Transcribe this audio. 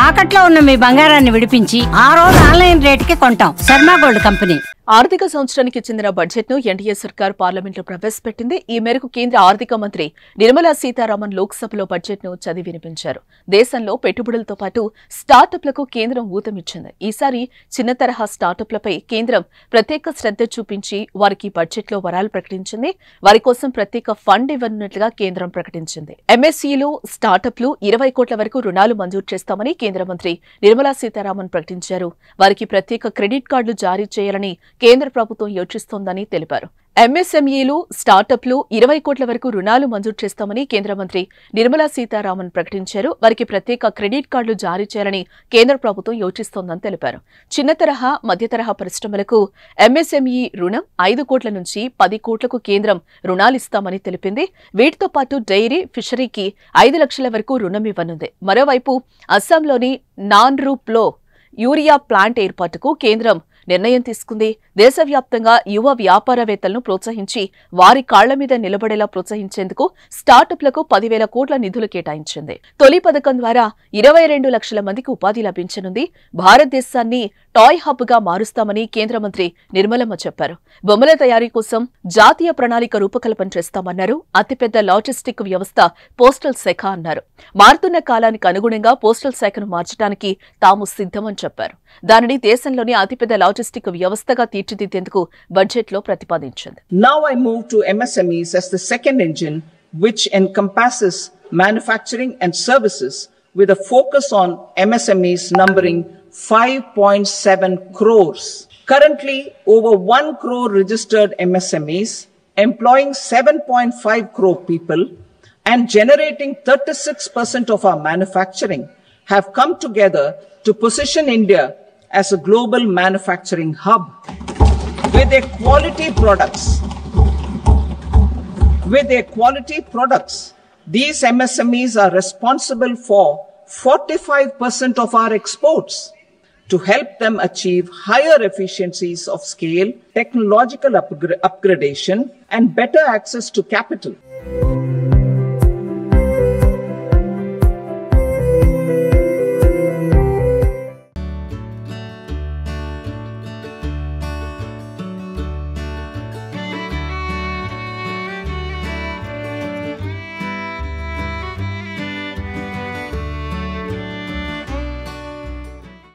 తాకట్లో ఉన్న మీ బంగారాన్ని విడిపించి ఆ రోజు ఆన్లైన్ రేటుకి కొంటాం. Sharma gold company. ఆర్థిక సంవత్సరానికి చెందిన బడ్జెట్ ను ఎన్డీఏ సర్కార్ పార్లమెంట్లో ప్రవేశపెట్టింది. ఈ మేరకు కేంద్ర ఆర్థిక మంత్రి నిర్మలా సీతారామన్ లోక్సభలో బడ్జెట్ ను చదివి వినిపించారు. దేశంలో పెట్టుబడులతో పాటు స్టార్టప్లకు కేంద్రం ఊతమిచ్చింది. ఈసారి చిన్న తరహా స్టార్టప్లపై కేంద్రం ప్రత్యేక శ్రద్ధ చూపించి వారికి బడ్జెట్లో వరాలు ప్రకటించింది. వారి కోసం ప్రత్యేక ఫండ్ ఇవ్వనున్నట్లుగా కేంద్రం ప్రకటించింది. ఎంఎస్ఈలు, స్టార్టప్లు 20 కోట్ల వరకు రుణాలు మంజూరు చేస్తామని కేంద్ర మంత్రి నిర్మలా సీతారామన్ ప్రకటించారు. వారికి ప్రత్యేక క్రెడిట్ కార్డులు జారీ చేయాలని కేంద్ర ప్రభుత్వం యోచిస్తోందని తెలిపారు. ఎంఎస్ఎంఈలు, స్టార్టప్లు 20 కోట్ల వరకు రుణాలు మంజూరు చేస్తామని కేంద్ర మంత్రి నిర్మలా సీతారామన్ ప్రకటించారు. వారికి ప్రత్యేక క్రెడిట్ కార్డులు జారీ చేయాలని కేంద్ర ప్రభుత్వం యోచిస్తోందని తెలిపారు. చిన్న తరహా, మధ్య తరహా పరిశ్రమలకు ఎంఎస్ఎంఈ రుణం 5 కోట్ల నుంచి 10 కోట్లకు కేంద్రం రుణాలిస్తామని తెలిపింది. వీటితో పాటు డైరీ, ఫిషరీకి 5 లక్షల వరకు రుణం ఇవ్వనుంది. మరోవైపు అస్సాంలోని నాన్రూప్లో యూరియా ప్లాంట్ ఏర్పాటుకు కేంద్రం నిర్ణయం తీసుకుంది. దేశవ్యాప్తంగా యువ వ్యాపారవేత్తలను ప్రోత్సహించి వారి కాళ్ల మీద నిలబడేలా ప్రోత్సహించేందుకు స్టార్టప్లకు 10,000 కోట్ల నిధులు కేటాయించింది. తొలి పథకం ద్వారా 22 లక్షల మందికి ఉపాధి లభించనుంది. భారతదేశాన్ని టాయ్ హబ్ గా మారుస్తామని కేంద్ర మంత్రి నిర్మలమ్మ చెప్పారు. బొమ్మల తయారీ కోసం జాతీయ ప్రణాళిక రూపకల్పన చేస్తామన్నారు. అతిపెద్ద లాజిస్టిక్ వ్యవస్థ పోస్టల్ శాఖ అన్నారు. మారుతున్న కాలానికి అనుగుణంగా పోస్టల్ శాఖను మార్చడానికి తాము సిద్ధమని చెప్పారు. దానిని దేశంలోని అతిపెద్ద లాజిస్టిక్ వ్యవస్థగా తీర్చిదిద్దేందుకు బడ్జెట్లో ప్రతిపాదించింది. Now I move to MSMEs as the second engine, which encompasses manufacturing and services with a focus on MSMEs numbering 5.7 crores. Currently, over 1 crore registered MSMEs, employing 7.5 crore people and generating 36% of our manufacturing, have come together to position India as a global manufacturing hub. With their quality products, these MSMEs are responsible for 45% of our exports. To help them achieve higher efficiencies of scale, technological upgradation, and better access to capital.